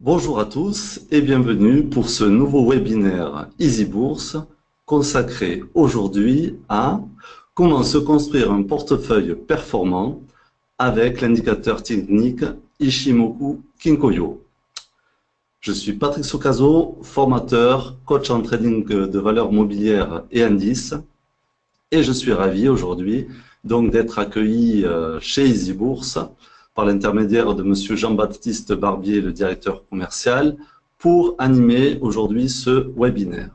Bonjour à tous et bienvenue pour ce nouveau webinaire Easy Bourse consacré aujourd'hui à comment se construire un portefeuille performant avec l'indicateur technique Ichimoku Kinkoyo. Je suis Patrick Socazo, formateur, coach en trading de valeurs mobilières et indices, et je suis ravi aujourd'hui donc d'être accueilli chez Easy Bourse par l'intermédiaire de Monsieur Jean-Baptiste Barbier, le directeur commercial, pour animer aujourd'hui ce webinaire.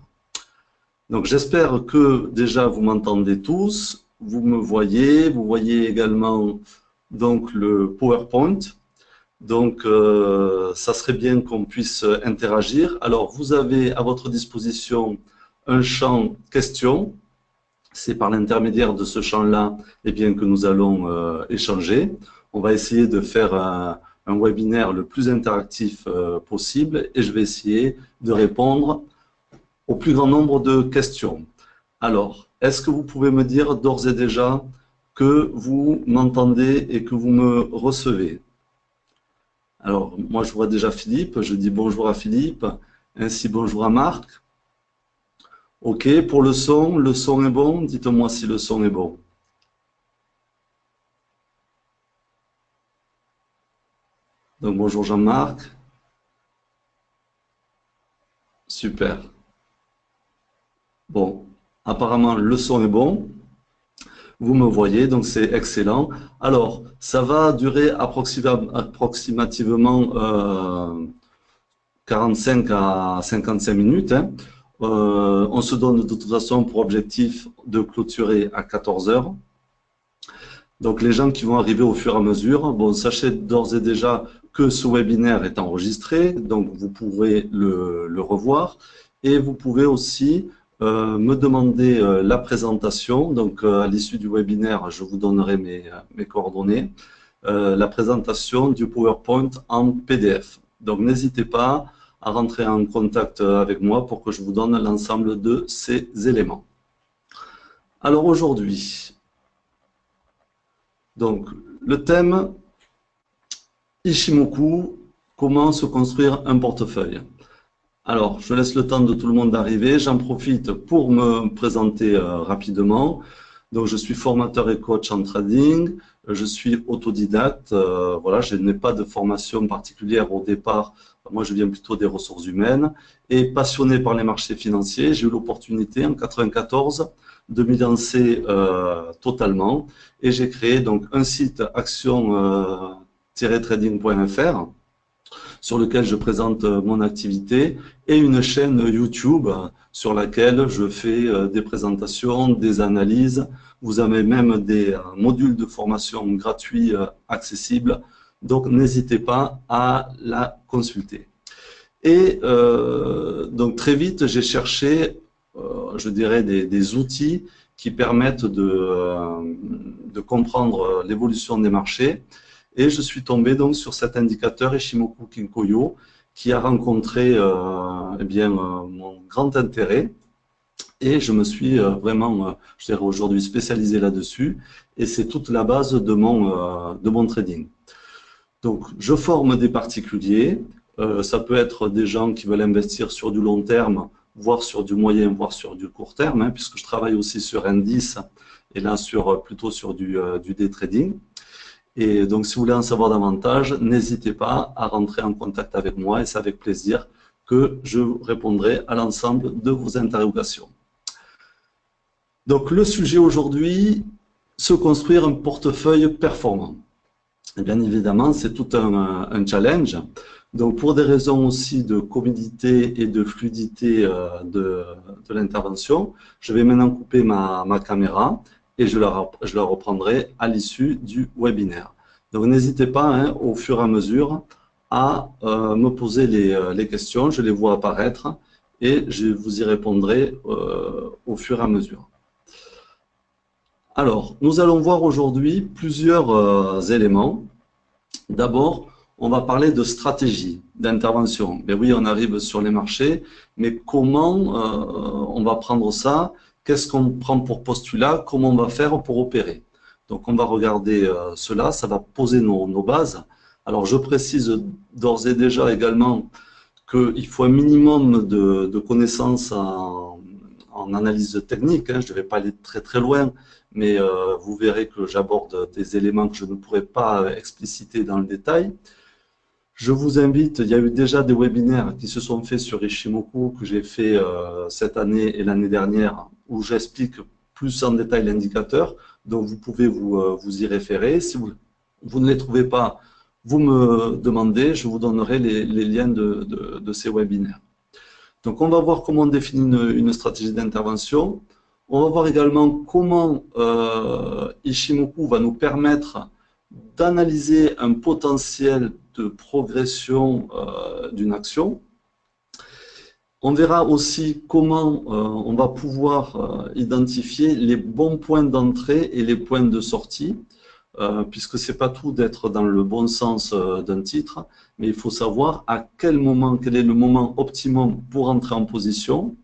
Donc j'espère que déjà vous m'entendez tous, vous me voyez, vous voyez également donc le PowerPoint. Donc ça serait bien qu'on puisse interagir. Alors vous avez à votre disposition un champ questions. C'est par l'intermédiaire de ce champ-là que nous allons échanger. On va essayer de faire un webinaire le plus interactif possible et je vais essayer de répondre au plus grand nombre de questions. Alors, est-ce que vous pouvez me dire d'ores et déjà que vous m'entendez et que vous me recevez? Alors, moi je vois déjà Philippe, je dis bonjour à Philippe, ainsi bonjour à Marc. Ok, pour le son est bon, dites-moi si le son est bon. Donc bonjour Jean-Marc. Super. Bon, apparemment le son est bon. Vous me voyez, donc c'est excellent. Alors, ça va durer approximativement 45 à 55 minutes. On se donne de toute façon pour objectif de clôturer à 14 heures. Donc les gens qui vont arriver au fur et à mesure, bon, sachez d'ores et déjà que ce webinaire est enregistré, donc vous pourrez le revoir et vous pouvez aussi me demander la présentation. Donc à l'issue du webinaire, je vous donnerai mes coordonnées, la présentation du PowerPoint en PDF. Donc n'hésitez pas à rentrer en contact avec moi pour que je vous donne l'ensemble de ces éléments. Alors aujourd'hui, donc le thème Ichimoku, comment se construire un portefeuille. Alors, je laisse le temps de tout le monde d'arriver. J'en profite pour me présenter rapidement. Donc, je suis formateur et coach en trading. Je suis autodidacte. Voilà, je n'ai pas de formation particulière au départ. Moi, je viens plutôt des ressources humaines. Et passionné par les marchés financiers, j'ai eu l'opportunité en 94 de m'y lancer totalement. Et j'ai créé donc un site action-trading.fr sur lequel je présente mon activité et une chaîne YouTube sur laquelle je fais des présentations, des analyses. Vous avez même des modules de formation gratuits accessibles, donc n'hésitez pas à la consulter. Et donc très vite, j'ai cherché, je dirais, des outils qui permettent de comprendre l'évolution des marchés. Et je suis tombé donc sur cet indicateur Ichimoku Kinkoyo qui a rencontré mon grand intérêt et je me suis vraiment, je dirais aujourd'hui, spécialisé là-dessus et c'est toute la base de mon trading. Donc, je forme des particuliers, ça peut être des gens qui veulent investir sur du long terme, voire sur du moyen, voire sur du court terme, hein, puisque je travaille aussi sur indice et là plutôt sur du day trading. Et donc, si vous voulez en savoir davantage, n'hésitez pas à rentrer en contact avec moi et c'est avec plaisir que je répondrai à l'ensemble de vos interrogations. Donc, le sujet aujourd'hui, se construire un portefeuille performant. Et bien évidemment, c'est tout un challenge. Donc, pour des raisons aussi de commodité et de fluidité de l'intervention, je vais maintenant couper ma caméra et je la reprendrai à l'issue du webinaire. Donc, n'hésitez pas hein, au fur et à mesure à me poser les questions. Je les vois apparaître et je vous y répondrai au fur et à mesure. Alors, nous allons voir aujourd'hui plusieurs éléments. D'abord, on va parler de stratégie d'intervention. Ben oui, on arrive sur les marchés, mais comment on va prendre ça? Qu'est-ce qu'on prend pour postulat? Comment on va faire pour opérer? Donc, on va regarder cela, ça va poser nos bases. Alors, je précise d'ores et déjà également qu'il faut un minimum de connaissances en analyse technique, hein. Je ne vais pas aller très très loin, mais vous verrez que j'aborde des éléments que je ne pourrais pas expliciter dans le détail. Je vous invite, il y a eu déjà des webinaires qui se sont faits sur Ishimoku que j'ai fait cette année et l'année dernière, où j'explique plus en détail l'indicateur, donc vous pouvez vous y référer. Si vous ne les trouvez pas, vous me demandez, je vous donnerai les liens de ces webinaires. Donc on va voir comment on définit une stratégie d'intervention. On va voir également comment Ishimoku va nous permettre d'analyser un potentiel de progression d'une action. On verra aussi comment on va pouvoir identifier les bons points d'entrée et les points de sortie, puisque ce n'est pas tout d'être dans le bon sens d'un titre, mais il faut savoir à quel moment, quel est le moment optimum pour entrer en position,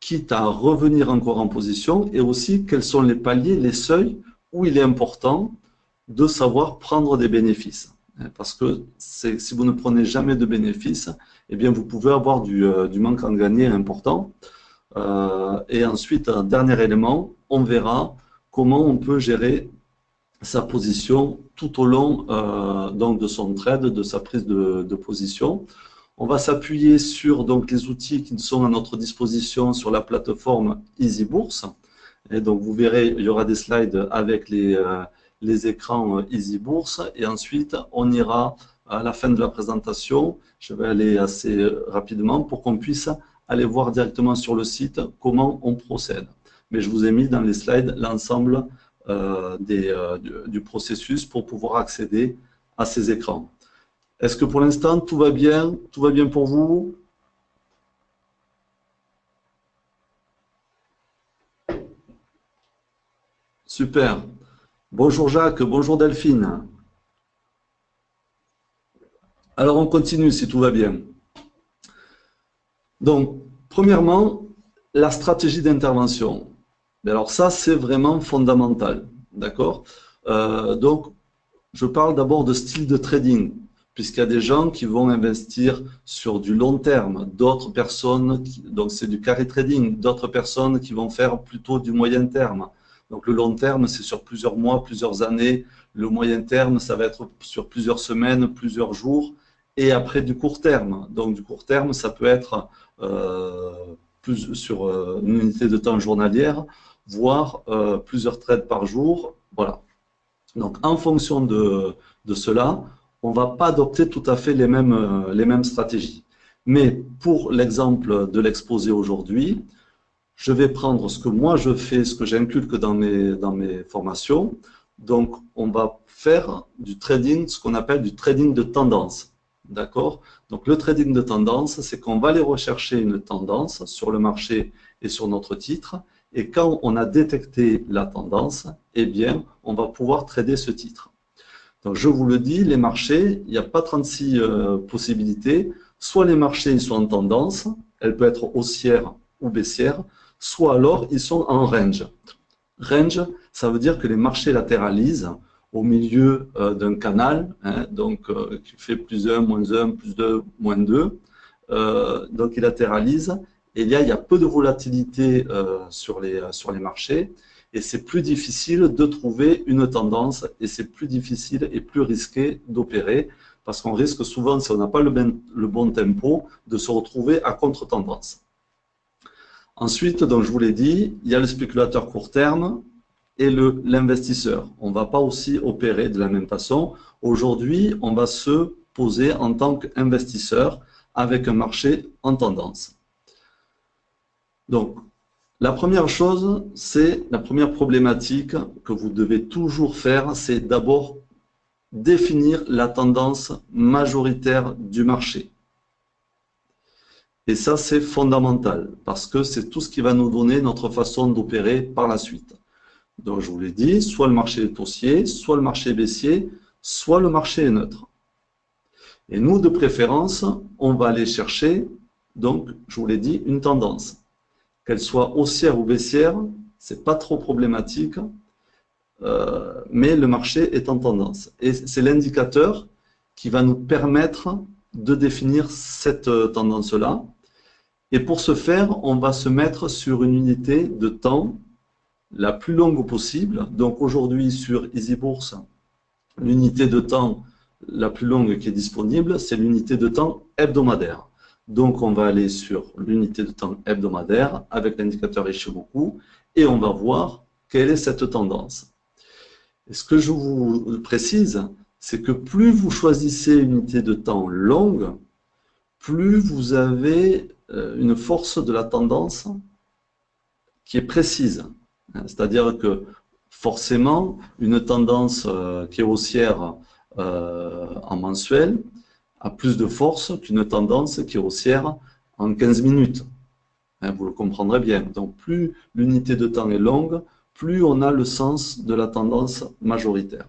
quitte à revenir encore en position, et aussi quels sont les paliers, les seuils où il est important de savoir prendre des bénéfices. Parce que si vous ne prenez jamais de bénéfices, eh bien vous pouvez avoir du manque en gagné important. Et ensuite, un dernier élément, on verra comment on peut gérer sa position tout au long donc de son trade, de sa prise de position. On va s'appuyer sur donc, les outils qui sont à notre disposition sur la plateforme EasyBourse. Et donc vous verrez, il y aura des slides avec les écrans EasyBourse. Et ensuite, on ira à la fin de la présentation. Je vais aller assez rapidement pour qu'on puisse aller voir directement sur le site comment on procède. Mais je vous ai mis dans les slides l'ensemble du processus pour pouvoir accéder à ces écrans. Est-ce que pour l'instant, tout va bien? Tout va bien pour vous? Super. Bonjour Jacques, bonjour Delphine. Alors on continue si tout va bien. Donc, premièrement, la stratégie d'intervention. Alors ça, c'est vraiment fondamental. D'accord? Donc, je parle d'abord de style de trading, puisqu'il y a des gens qui vont investir sur du long terme, d'autres personnes, donc c'est du carry trading, d'autres personnes qui vont faire plutôt du moyen terme. Donc le long terme, c'est sur plusieurs mois, plusieurs années. Le moyen terme, ça va être sur plusieurs semaines, plusieurs jours. Et après du court terme. Donc du court terme, ça peut être plus sur une unité de temps journalière, voire plusieurs trades par jour. Voilà. Donc en fonction de cela, on ne va pas adopter tout à fait les mêmes stratégies. Mais pour l'exemple de l'exposé aujourd'hui, je vais prendre ce que moi je fais, ce que j'inculque dans mes formations. Donc, on va faire du trading, ce qu'on appelle du trading de tendance. D'accord? Donc, le trading de tendance, c'est qu'on va aller rechercher une tendance sur le marché et sur notre titre. Et quand on a détecté la tendance, eh bien, on va pouvoir trader ce titre. Donc, je vous le dis, les marchés, il n'y a pas 36 possibilités. Soit les marchés ils sont en tendance, elle peut être haussière ou baissière, soit alors ils sont en range. Range, ça veut dire que les marchés latéralisent au milieu d'un canal, hein, donc qui fait plus 1, moins 1, plus 2, moins 2. Donc, ils latéralisent. Et il y a peu de volatilité sur les marchés. Et c'est plus difficile de trouver une tendance et c'est plus difficile et plus risqué d'opérer parce qu'on risque souvent, si on n'a pas le bon tempo, de se retrouver à contre-tendance. Ensuite, donc je vous l'ai dit, il y a le spéculateur court terme et l'investisseur. On ne va pas aussi opérer de la même façon. Aujourd'hui, on va se poser en tant qu'investisseur avec un marché en tendance. Donc, la première chose, c'est la première problématique que vous devez toujours faire, c'est d'abord définir la tendance majoritaire du marché. Et ça, c'est fondamental parce que c'est tout ce qui va nous donner notre façon d'opérer par la suite. Donc, je vous l'ai dit, soit le marché est haussier, soit le marché est baissier, soit le marché est neutre. Et nous, de préférence, on va aller chercher, donc, je vous l'ai dit, une tendance. Qu'elle soit haussière ou baissière, ce n'est pas trop problématique, mais le marché est en tendance. Et c'est l'indicateur qui va nous permettre de définir cette tendance-là. Et pour ce faire, on va se mettre sur une unité de temps la plus longue possible. Donc aujourd'hui sur EasyBourse, l'unité de temps la plus longue qui est disponible, c'est l'unité de temps hebdomadaire. Donc on va aller sur l'unité de temps hebdomadaire avec l'indicateur Ishimoku et on va voir quelle est cette tendance. Et ce que je vous précise, c'est que plus vous choisissez une unité de temps longue, plus vous avez une force de la tendance qui est précise. C'est-à-dire que forcément, une tendance qui est haussière en mensuel a plus de force qu'une tendance qui est haussière en 15 minutes. Vous le comprendrez bien. Donc plus l'unité de temps est longue, plus on a le sens de la tendance majoritaire.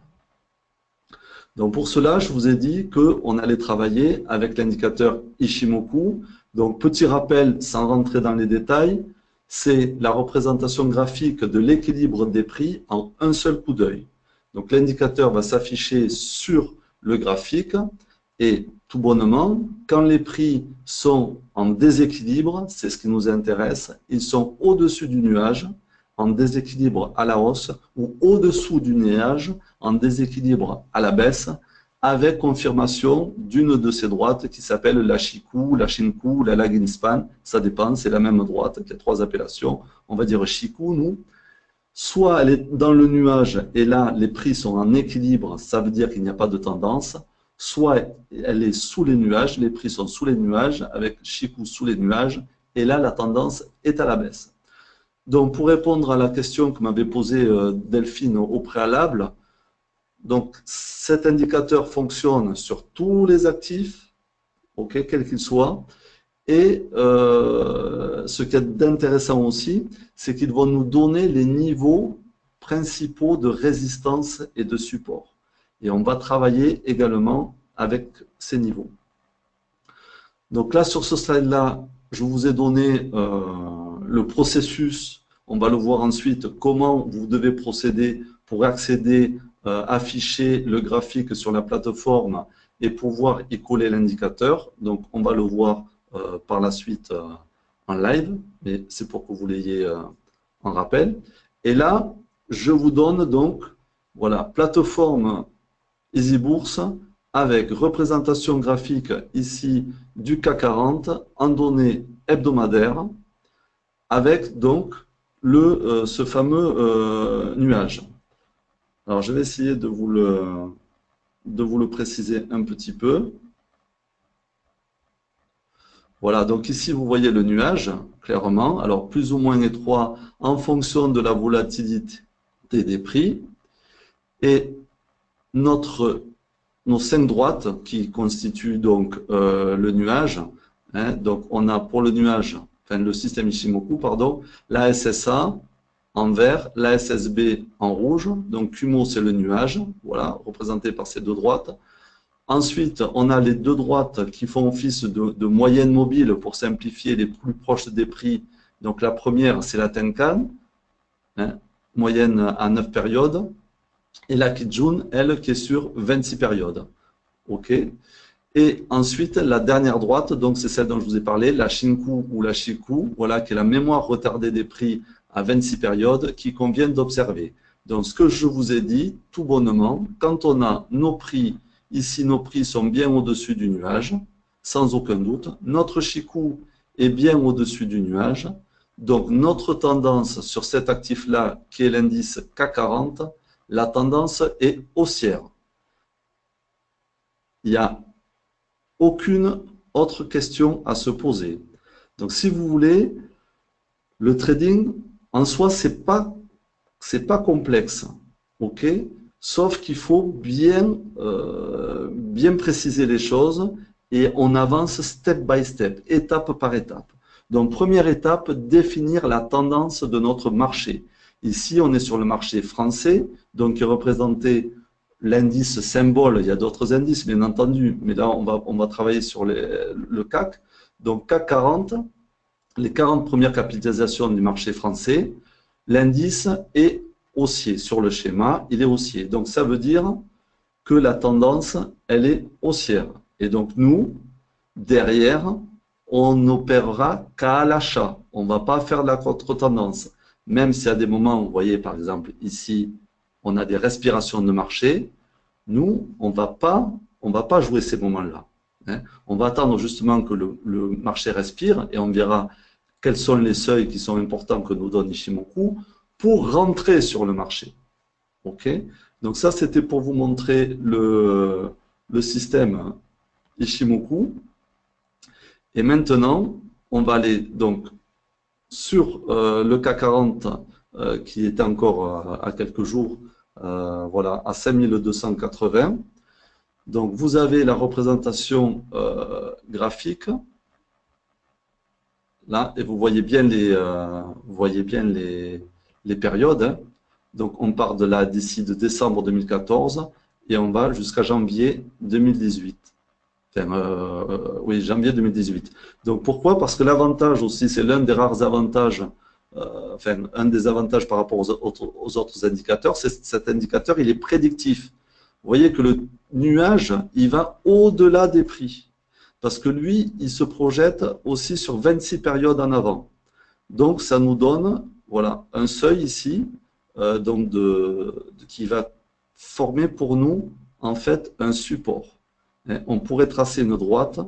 Donc pour cela, je vous ai dit qu'on allait travailler avec l'indicateur Ishimoku. Donc petit rappel, sans rentrer dans les détails, c'est la représentation graphique de l'équilibre des prix en un seul coup d'œil. Donc l'indicateur va s'afficher sur le graphique et tout bonnement, quand les prix sont en déséquilibre, c'est ce qui nous intéresse, ils sont au-dessus du nuage, en déséquilibre à la hausse, ou au-dessous du nuage, en déséquilibre à la baisse, avec confirmation d'une de ces droites qui s'appelle la Shiku, la Shinku, la Lagging Span, ça dépend, c'est la même droite, il y a trois appellations, on va dire Shiku, nous. Soit elle est dans le nuage, et là, les prix sont en équilibre, ça veut dire qu'il n'y a pas de tendance, soit elle est sous les nuages, les prix sont sous les nuages, avec Shiku sous les nuages, et là, la tendance est à la baisse. Donc, pour répondre à la question que m'avait posée Delphine au préalable, donc cet indicateur fonctionne sur tous les actifs, okay, quels qu'ils soient, et ce qui est d'intéressant aussi, c'est qu'ils vont nous donner les niveaux principaux de résistance et de support. Et on va travailler également avec ces niveaux. Donc là, sur ce slide-là, je vous ai donné le processus. On va le voir ensuite, comment vous devez procéder pour accéder, afficher le graphique sur la plateforme et pouvoir y coller l'indicateur. Donc, on va le voir par la suite en live, mais c'est pour que vous l'ayez en rappel. Et là, je vous donne donc, voilà, plateforme EasyBourse avec représentation graphique ici du CAC 40 en données hebdomadaires avec donc ce fameux nuage. Alors, je vais essayer de vous le préciser un petit peu. Voilà, donc ici, vous voyez le nuage, clairement. Alors, plus ou moins étroit en fonction de la volatilité des prix. Et nos 5 droites qui constituent donc le nuage. Hein, donc, on a pour le nuage, enfin le système Ishimoku, pardon, la SSA en vert, la SSB en rouge. Donc, Kumo, c'est le nuage, voilà, représenté par ces deux droites. Ensuite, on a les deux droites qui font office de moyenne mobile pour simplifier les plus proches des prix. Donc, la première, c'est la Tenkan, hein, moyenne à 9 périodes. Et la Kijun, elle, qui est sur 26 périodes. OK. Et ensuite, la dernière droite, donc c'est celle dont je vous ai parlé, la Shinku ou la Shiku, voilà, qui est la mémoire retardée des prix à 26 périodes qui convient d'observer. Donc, ce que je vous ai dit, tout bonnement, quand on a nos prix, ici, nos prix sont bien au-dessus du nuage, sans aucun doute. Notre Shiku est bien au-dessus du nuage. Donc, notre tendance sur cet actif-là, qui est l'indice CAC 40, la tendance est haussière. Il n'y a aucune autre question à se poser. Donc, si vous voulez, le trading, en soi, c'est pas complexe, ok? Sauf qu'il faut bien préciser les choses et on avance step by step, étape par étape. Donc, première étape, définir la tendance de notre marché. Ici, on est sur le marché français, donc qui est représenté l'indice symbole. Il y a d'autres indices, bien entendu, mais là, on va travailler sur le CAC. Donc, CAC 40, les 40 premières capitalisations du marché français, l'indice est haussier. Sur le schéma, il est haussier. Donc, ça veut dire que la tendance, elle est haussière. Et donc, nous, derrière, on n'opérera qu'à l'achat. On ne va pas faire de la contre-tendance. Même si à des moments, vous voyez, par exemple, ici, on a des respirations de marché, nous, on ne va pas jouer ces moments-là. Hein. On va attendre justement que le marché respire et on verra quels sont les seuils qui sont importants que nous donne Ishimoku pour rentrer sur le marché. OK? Donc ça, c'était pour vous montrer le système Ishimoku. Et maintenant, on va aller donc sur le CAC 40 qui est encore à quelques jours, voilà, à 5280. Donc vous avez la représentation graphique là, et vous voyez bien les périodes. Hein. Donc on part de là d'ici de décembre 2014 et on va jusqu'à janvier 2018. Enfin, oui, janvier 2018. Donc pourquoi? Parce que l'avantage aussi, c'est l'un des rares avantages, enfin un des avantages par rapport aux autres indicateurs, c'est cet indicateur, il est prédictif. Vous voyez que le nuage, il va au-delà des prix. Parce que lui, il se projette aussi sur 26 périodes en avant. Donc ça nous donne, voilà, un seuil ici, donc qui va former pour nous, en fait, un support. On pourrait tracer une droite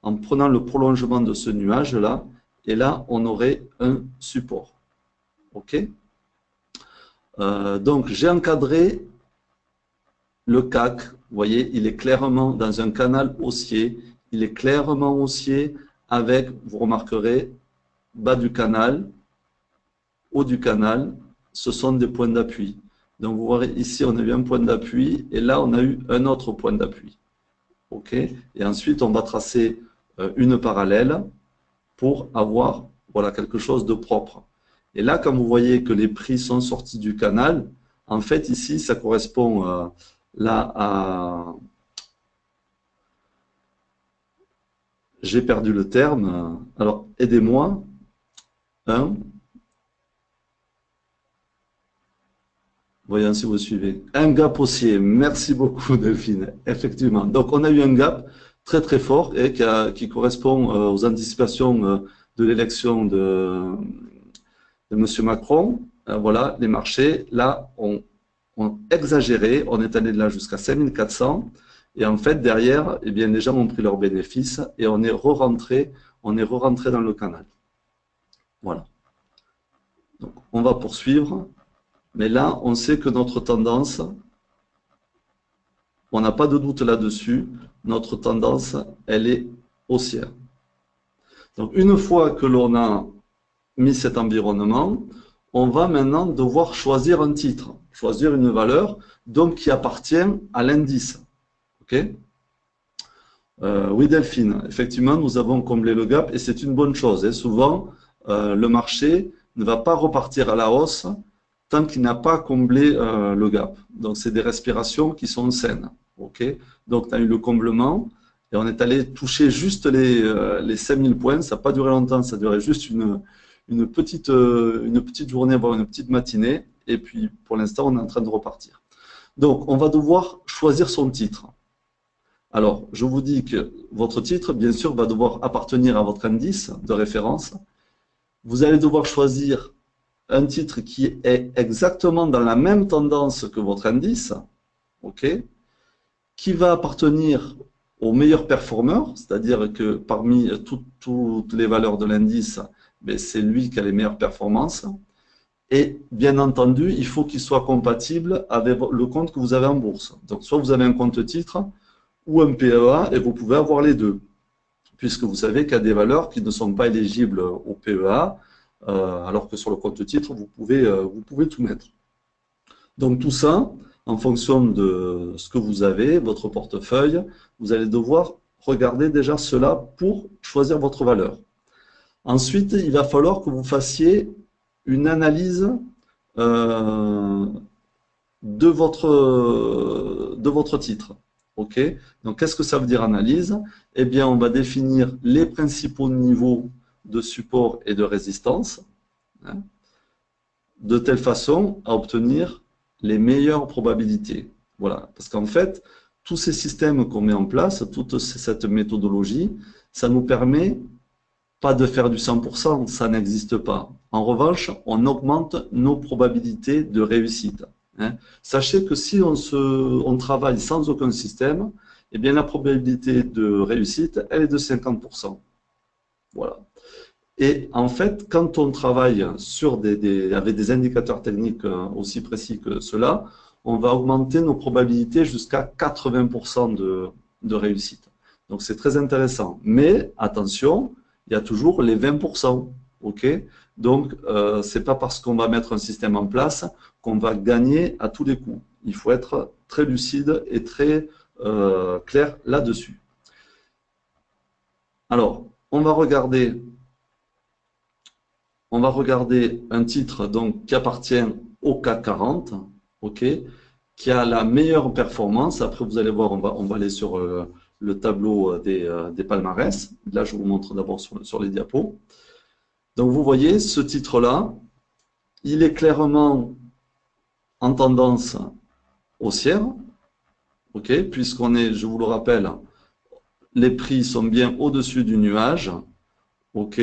en prenant le prolongement de ce nuage-là, et là, on aurait un support. OK? Donc, j'ai encadré le CAC. Vous voyez, il est clairement dans un canal haussier. Il est clairement haussier avec, vous remarquerez, bas du canal, haut du canal, ce sont des points d'appui. Donc, vous voyez, ici, on a eu un point d'appui, et là, on a eu un autre point d'appui. OK? Et ensuite, on va tracer une parallèle pour avoir voilà, quelque chose de propre. Et là, quand vous voyez que les prix sont sortis du canal, en fait, ici, ça correspond là à... J'ai perdu le terme. Alors, aidez-moi. Voyons si vous suivez. Un gap haussier. Merci beaucoup, Delphine. Effectivement. Donc, on a eu un gap très, très fort et qui correspond aux anticipations de l'élection de M. Macron. Voilà, les marchés, là, ont exagéré. On est allé de là jusqu'à 5400. Et en fait, derrière, eh bien, les gens ont pris leurs bénéfices et on est re-rentré dans le canal. Voilà. Donc, on va poursuivre. Mais là, on sait que notre tendance, on n'a pas de doute là-dessus, notre tendance, elle est haussière. Donc, une fois que l'on a mis cet environnement, on va maintenant devoir choisir un titre, choisir une valeur, donc qui appartient à l'indice. OK? Oui, Delphine, effectivement, nous avons comblé le gap et c'est une bonne chose. Et souvent, le marché ne va pas repartir à la hausse tant qu'il n'a pas comblé le gap. Donc, c'est des respirations qui sont saines. Okay, donc, tu as eu le comblement et on est allé toucher juste les 5000 points. Ça n'a pas duré longtemps, ça a duré juste une petite journée, voire une petite matinée. Et puis, pour l'instant, on est en train de repartir. Donc, on va devoir choisir son titre. Alors, je vous dis que votre titre, bien sûr, va devoir appartenir à votre indice de référence. Vous allez devoir choisir un titre qui est exactement dans la même tendance que votre indice, ok, qui va appartenir aux meilleurs performeurs, c'est-à-dire que parmi toutes les valeurs de l'indice, c'est lui qui a les meilleures performances. Et bien entendu, il faut qu'il soit compatible avec le compte que vous avez en bourse. Donc, soit vous avez un compte titre ou un PEA, et vous pouvez avoir les deux, puisque vous savez qu'il y a des valeurs qui ne sont pas éligibles au PEA, alors que sur le compte titre, vous pouvez tout mettre. Donc tout ça, en fonction de ce que vous avez, votre portefeuille, vous allez devoir regarder déjà cela pour choisir votre valeur. Ensuite, il va falloir que vous fassiez une analyse de votre titre. OK? Donc, qu'est-ce que ça veut dire analyse? Eh bien, on va définir les principaux niveaux de support et de résistance, hein, de telle façon à obtenir les meilleures probabilités. Voilà. Parce qu'en fait, tous ces systèmes qu'on met en place, toute cette méthodologie, ça nous permet pas de faire du 100%, ça n'existe pas. En revanche, on augmente nos probabilités de réussite. Hein. Sachez que si on travaille sans aucun système, eh bien la probabilité de réussite, elle est de 50%. Voilà. Et en fait, quand on travaille avec des indicateurs techniques aussi précis que cela, on va augmenter nos probabilités jusqu'à 80% de réussite. Donc c'est très intéressant. Mais attention, il y a toujours les 20%. Ok. Donc c'est pas parce qu'on va mettre un système en place qu'on va gagner à tous les coups. Il faut être très lucide et très clair là-dessus. Alors, on va regarder un titre donc, qui appartient au CAC 40, ok, qui a la meilleure performance. Après, vous allez voir, on va aller sur le tableau des palmarès. Là, je vous montre d'abord sur les diapos. Donc, vous voyez, ce titre-là, il est clairement en tendance haussière, ok, puisqu'on est, je vous le rappelle, les prix sont bien au-dessus du nuage, ok.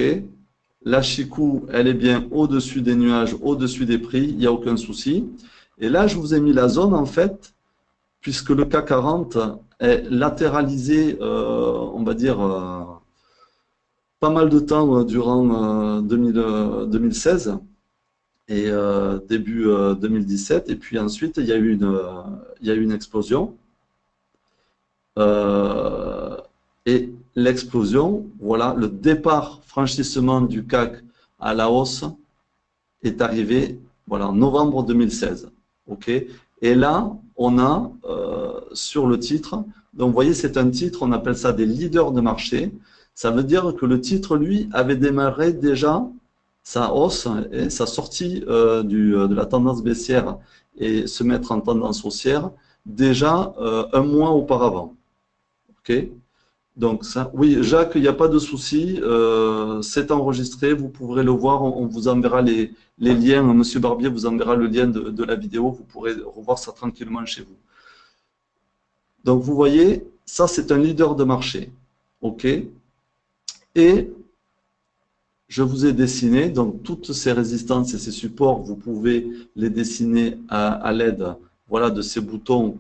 La Chikou, elle est bien au-dessus des nuages, au-dessus des prix, il n'y a aucun souci. Et là, je vous ai mis la zone, en fait, puisque le CAC 40 est latéralisé, on va dire, pas mal de temps durant 2016 et début 2017. Et puis ensuite, il y a eu une explosion. Et l'explosion, voilà, le départ franchissement du CAC à la hausse est arrivé voilà, en novembre 2016. Okay. Et là, on a sur le titre, donc vous voyez, c'est un titre, on appelle ça des leaders de marché. Ça veut dire que le titre, lui, avait démarré déjà sa hausse et sa sortie de la tendance baissière et se mettre en tendance haussière déjà un mois auparavant. Ok. Donc ça, oui, Jacques, il n'y a pas de souci, c'est enregistré, vous pourrez le voir, on vous enverra les liens, Monsieur Barbier vous enverra le lien de la vidéo, vous pourrez revoir ça tranquillement chez vous. Donc vous voyez, ça c'est un leader de marché, ok. Et je vous ai dessiné, donc toutes ces résistances et ces supports, vous pouvez les dessiner à l'aide voilà, de ces boutons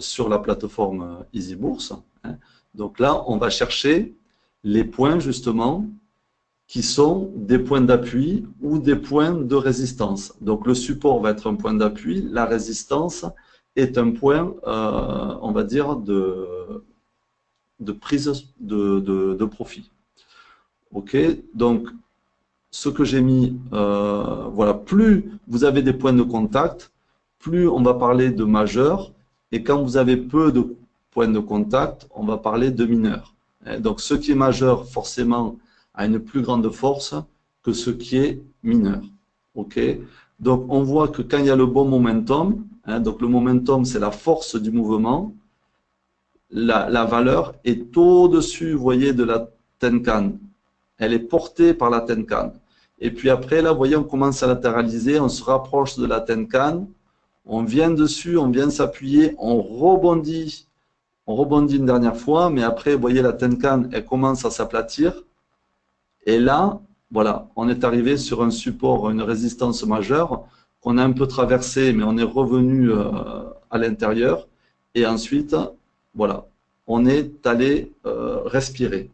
sur la plateforme EasyBourse. Hein. Donc là, on va chercher les points justement qui sont des points d'appui ou des points de résistance. Donc le support va être un point d'appui, la résistance est un point, on va dire, de prise de profit. Ok, donc ce que j'ai mis, voilà, plus vous avez des points de contact, plus on va parler de majeur, et quand vous avez peu de points de contact, on va parler de mineur. Donc ce qui est majeur, forcément, a une plus grande force que ce qui est mineur. Ok. Donc on voit que quand il y a le bon momentum, hein, donc le momentum c'est la force du mouvement, la valeur est au-dessus, vous voyez, de la Tenkan. Elle est portée par la Tenkan. Et puis après, là, vous voyez, on commence à latéraliser, on se rapproche de la Tenkan, on vient dessus, on vient s'appuyer, on rebondit une dernière fois, mais après, vous voyez, la Tenkan, elle commence à s'aplatir. Et là, voilà, on est arrivé sur un support, une résistance majeure qu'on a un peu traversé, mais on est revenu à l'intérieur. Et ensuite, voilà, on est allé respirer.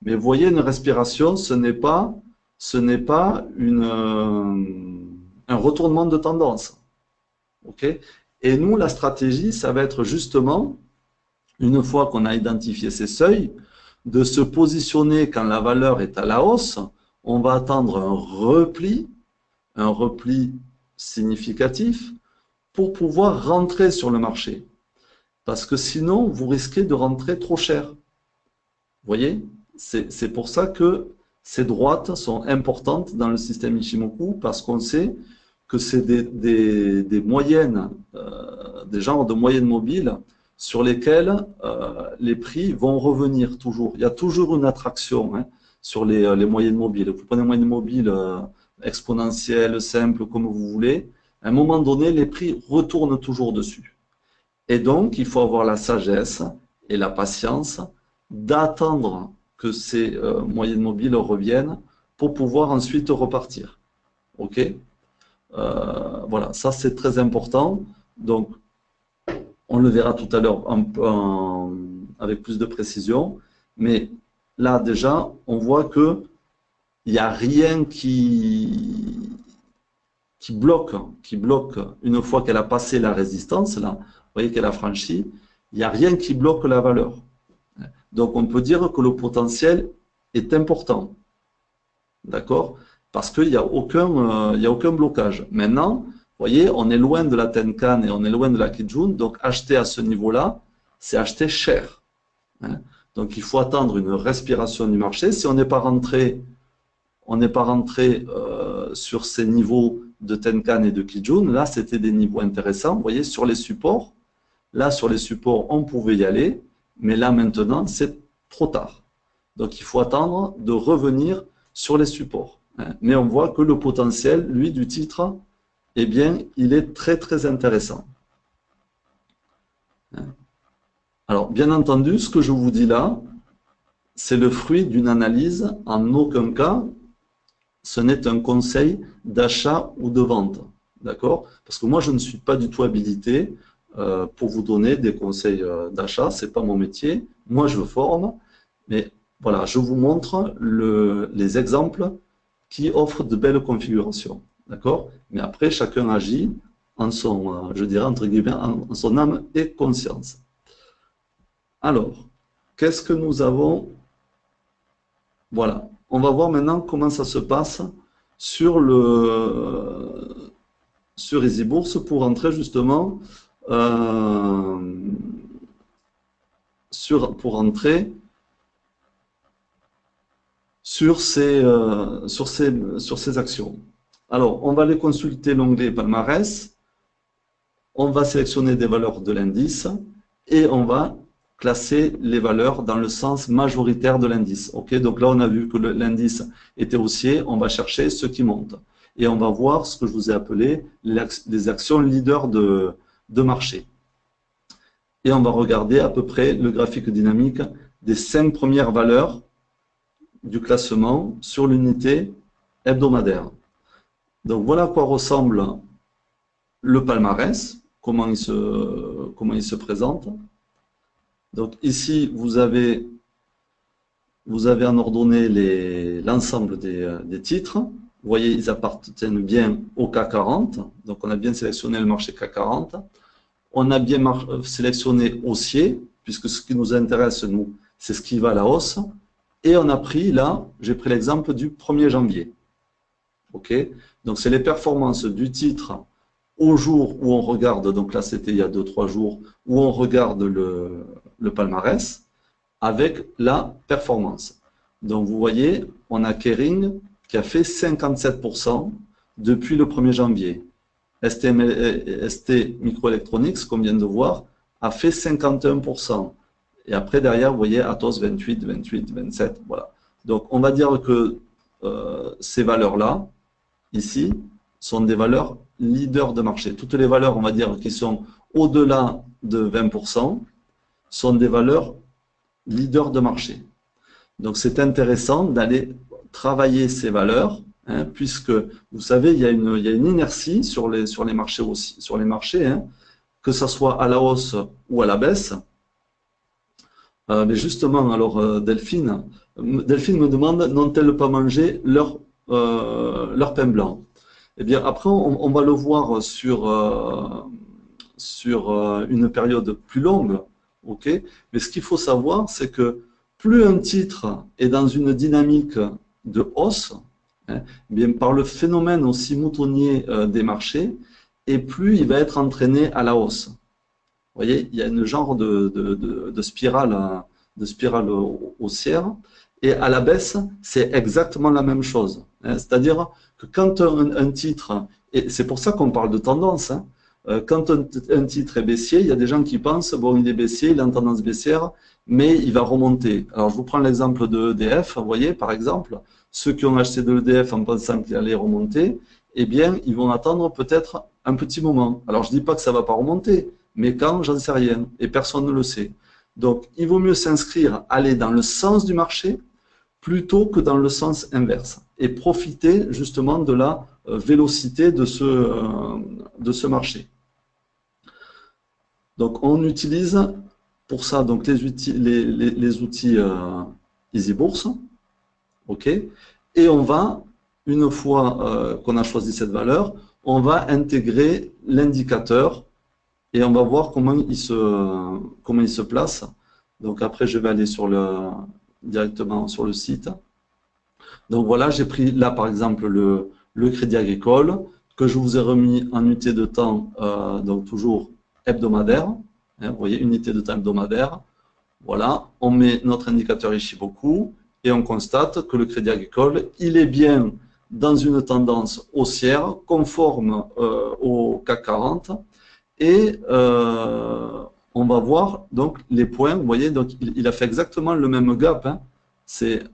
Mais vous voyez, une respiration, ce n'est pas un retournement de tendance. Okay. Et nous, la stratégie, ça va être justement, une fois qu'on a identifié ces seuils, de se positionner quand la valeur est à la hausse, on va attendre un repli significatif pour pouvoir rentrer sur le marché. Parce que sinon, vous risquez de rentrer trop cher. Vous voyez? C'est pour ça que ces droites sont importantes dans le système Ichimoku, parce qu'on sait que c'est des moyennes, des genres de moyennes mobiles sur lesquelles les prix vont revenir toujours. Il y a toujours une attraction hein, sur les moyennes mobiles. Vous prenez une moyenne mobile exponentielle, simple, comme vous voulez. À un moment donné, les prix retournent toujours dessus. Et donc, il faut avoir la sagesse et la patience d'attendre que ces moyennes mobiles reviennent pour pouvoir ensuite repartir. OK? Voilà, ça c'est très important. Donc, on le verra tout à l'heure avec plus de précision. Mais là, déjà, on voit que il n'y a rien qui bloque une fois qu'elle a passé la résistance, là, vous voyez qu'elle a franchi, il n'y a rien qui bloque la valeur. Donc on peut dire que le potentiel est important, d'accord? Parce qu'il n'y a aucun blocage. Maintenant, vous voyez, on est loin de la Tenkan et on est loin de la Kijun, donc acheter à ce niveau-là, c'est acheter cher. Hein. Donc il faut attendre une respiration du marché. Si on n'est pas rentré sur ces niveaux de Tenkan et de Kijun. Là, c'était des niveaux intéressants. Vous voyez, sur les supports, là, sur les supports, on pouvait y aller, mais là, maintenant, c'est trop tard. Donc, il faut attendre de revenir sur les supports. Mais on voit que le potentiel, lui, du titre, eh bien, il est très, très intéressant. Alors, bien entendu, ce que je vous dis là, c'est le fruit d'une analyse. En aucun cas, ce n'est un conseil d'achat ou de vente. D'accord? Parce que moi, je ne suis pas du tout habilité pour vous donner des conseils d'achat. Ce n'est pas mon métier. Moi, je forme. Mais voilà, je vous montre les exemples qui offrent de belles configurations. D'accord? Mais après, chacun agit en son, je dirais, entre guillemets, en son âme et conscience. Alors, qu'est-ce que nous avons? Voilà. On va voir maintenant comment ça se passe sur EasyBourse pour entrer justement pour entrer sur ces actions. Alors, on va aller consulter l'onglet palmarès. On va sélectionner des valeurs de l'indice et on va classer les valeurs dans le sens majoritaire de l'indice. Okay, donc là, on a vu que l'indice était haussier. On va chercher ce qui monte. Et on va voir ce que je vous ai appelé les actions leaders de marché. Et on va regarder à peu près le graphique dynamique des 5 premières valeurs du classement sur l'unité hebdomadaire. Donc voilà à quoi ressemble le palmarès, comment il se présente. Donc ici, vous avez en ordonnée l'ensemble des titres. Vous voyez, ils appartiennent bien au CAC 40. Donc on a bien sélectionné le marché CAC 40. On a bien sélectionné haussier, puisque ce qui nous intéresse, nous, c'est ce qui va à la hausse. Et on a pris, là, j'ai pris l'exemple du 1er janvier. OK? Donc c'est les performances du titre au jour où on regarde, donc là c'était il y a 2-3 jours, où on regarde le palmarès avec la performance. Donc vous voyez, on a Kering qui a fait 57% depuis le 1er janvier. ST Microelectronics, comme on vient de voir, a fait 51%. Et après, derrière, vous voyez, Atos 28, 28, 27, voilà. Donc on va dire que ces valeurs-là, ici, sont des valeurs leaders de marché. Toutes les valeurs, on va dire, qui sont au-delà de 20%, sont des valeurs leaders de marché. Donc c'est intéressant d'aller travailler ces valeurs, hein, puisque vous savez, il y a une inertie sur les marchés aussi, sur les marchés, hein, que ce soit à la hausse ou à la baisse. Mais justement, alors Delphine me demande, n'ont-elles pas mangé leur pain blanc? Eh bien, après, on va le voir sur une période plus longue, ok? Mais ce qu'il faut savoir, c'est que plus un titre est dans une dynamique de hausse, hein, bien par le phénomène aussi moutonnier des marchés, et plus il va être entraîné à la hausse. Vous voyez, il y a un genre de spirale haussière, et à la baisse, c'est exactement la même chose. Hein, c'est-à-dire que quand un titre, et c'est pour ça qu'on parle de tendance, hein, quand un titre est baissier, il y a des gens qui pensent, bon, il est baissier, il est en tendance baissière, mais il va remonter. Alors, je vous prends l'exemple de EDF, vous voyez, par exemple, ceux qui ont acheté de l'EDF en pensant qu'il allait remonter, eh bien, ils vont attendre peut-être un petit moment. Alors, je ne dis pas que ça ne va pas remonter, Mais quand, j'en sais rien, et personne ne le sait. Donc, il vaut mieux s'inscrire, aller dans le sens du marché, plutôt que dans le sens inverse, et profiter justement de la vélocité de ce marché. Donc, on utilise pour ça donc, les outils EasyBourse, ok, et on va, une fois qu'on a choisi cette valeur, on va intégrer l'indicateur et on va voir comment il se place. Donc après, je vais aller directement sur le site. Donc voilà, j'ai pris là par exemple le Crédit Agricole que je vous ai remis en unité de temps, donc toujours hebdomadaire. Hein, vous voyez, unité de temps hebdomadaire. Voilà, on met notre indicateur Ichimoku et on constate que le Crédit Agricole, il est bien dans une tendance haussière conforme au CAC 40 et on va voir donc les points. Vous voyez, donc il a fait exactement le même gap. Hein. C'est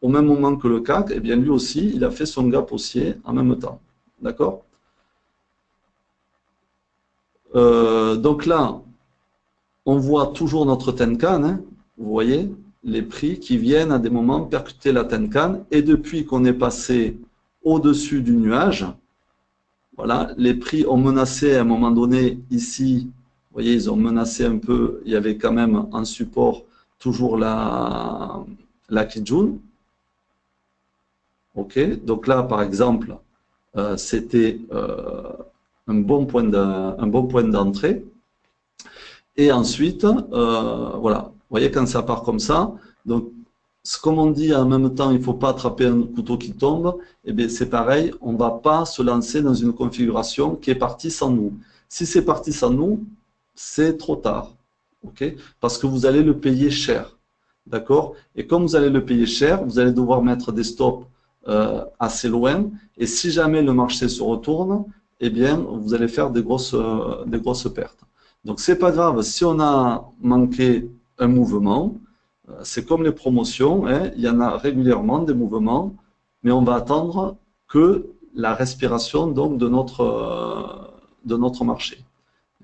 au même moment que le CAC, et bien lui aussi, il a fait son gap haussier en même temps. D'accord? Donc là, on voit toujours notre Tenkan, hein, vous voyez, les prix qui viennent à des moments percuter la Tenkan, et depuis qu'on est passé au-dessus du nuage, voilà, les prix ont menacé à un moment donné ici, vous voyez, ils ont menacé un peu, il y avait quand même en support toujours la Kijun. Ok, donc là, par exemple, c'était un bon point d'entrée. Et ensuite, voilà, vous voyez, quand ça part comme ça, donc, comme on dit en même temps, il ne faut pas attraper un couteau qui tombe, et bien c'est pareil, on ne va pas se lancer dans une configuration qui est partie sans nous. Si c'est parti sans nous, c'est trop tard, ok? Parce que vous allez le payer cher, d'accord? Et comme vous allez le payer cher, vous allez devoir mettre des stops assez loin, et si jamais le marché se retourne, eh bien, vous allez faire des grosses pertes. Donc, c'est pas grave, si on a manqué un mouvement, c'est comme les promotions, hein, il y en a régulièrement des mouvements, mais on va attendre que la respiration donc, de notre marché.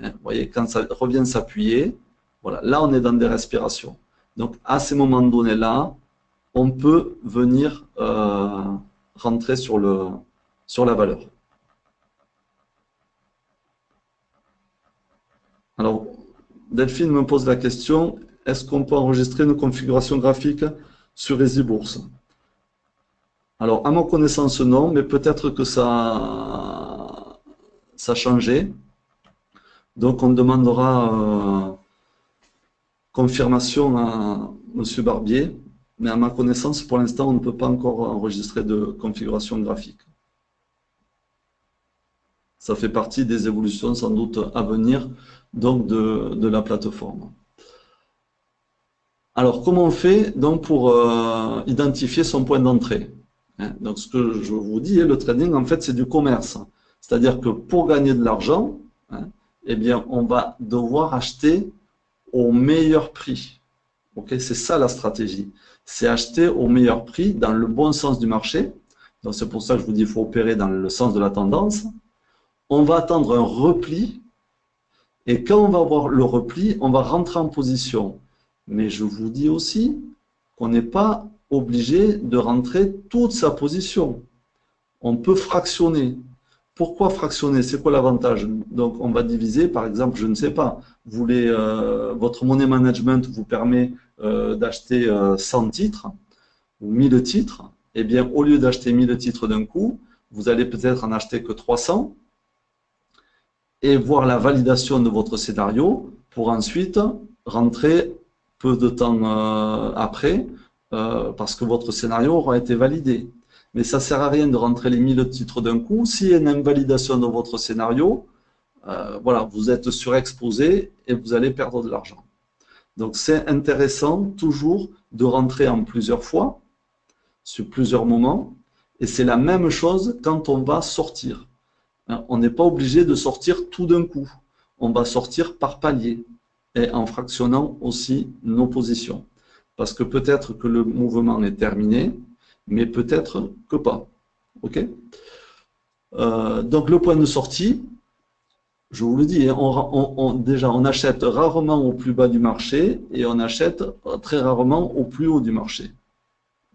Hein, vous voyez, quand ça revient s'appuyer, voilà, là on est dans des respirations. Donc, à ces moments donnés-là, on peut venir rentrer sur la valeur. Alors, Delphine me pose la question, est-ce qu'on peut enregistrer une configuration graphique sur EasyBourse? Alors, à ma connaissance, non, mais peut-être que ça a changé. Donc, on demandera confirmation à M. Barbier, mais à ma connaissance, pour l'instant, on ne peut pas encore enregistrer de configuration graphique. Ça fait partie des évolutions sans doute à venir donc de la plateforme. Alors, comment on fait donc pour identifier son point d'entrée? Donc, ce que je vous dis, le trading, en fait, c'est du commerce. C'est-à-dire que pour gagner de l'argent, eh bien, on va devoir acheter au meilleur prix. Okay, c'est ça la stratégie. C'est acheter au meilleur prix dans le bon sens du marché. Donc, c'est pour ça que je vous dis qu'il faut opérer dans le sens de la tendance. On va attendre un repli. Et quand on va avoir le repli, on va rentrer en position. Mais je vous dis aussi qu'on n'est pas obligé de rentrer toute sa position. On peut fractionner. Pourquoi fractionner? C'est quoi l'avantage? Donc, on va diviser, par exemple, je ne sais pas, votre money management vous permet d'acheter 100 titres ou 1000 titres. Eh bien, au lieu d'acheter 1000 titres d'un coup, vous allez peut-être en acheter que 300 et voir la validation de votre scénario pour ensuite rentrer peu de temps après parce que votre scénario aura été validé. Mais ça ne sert à rien de rentrer les 1000 titres d'un coup. S'il y a une invalidation de votre scénario, voilà, vous êtes surexposé et vous allez perdre de l'argent. Donc c'est intéressant toujours de rentrer en plusieurs fois, sur plusieurs moments, et c'est la même chose quand on va sortir. On n'est pas obligé de sortir tout d'un coup. On va sortir par palier et en fractionnant aussi nos positions. Parce que peut-être que le mouvement est terminé, mais peut-être que pas. Ok? Donc le point de sortie, Je vous le dis, hein, déjà, on achète rarement au plus bas du marché et on achète très rarement au plus haut du marché.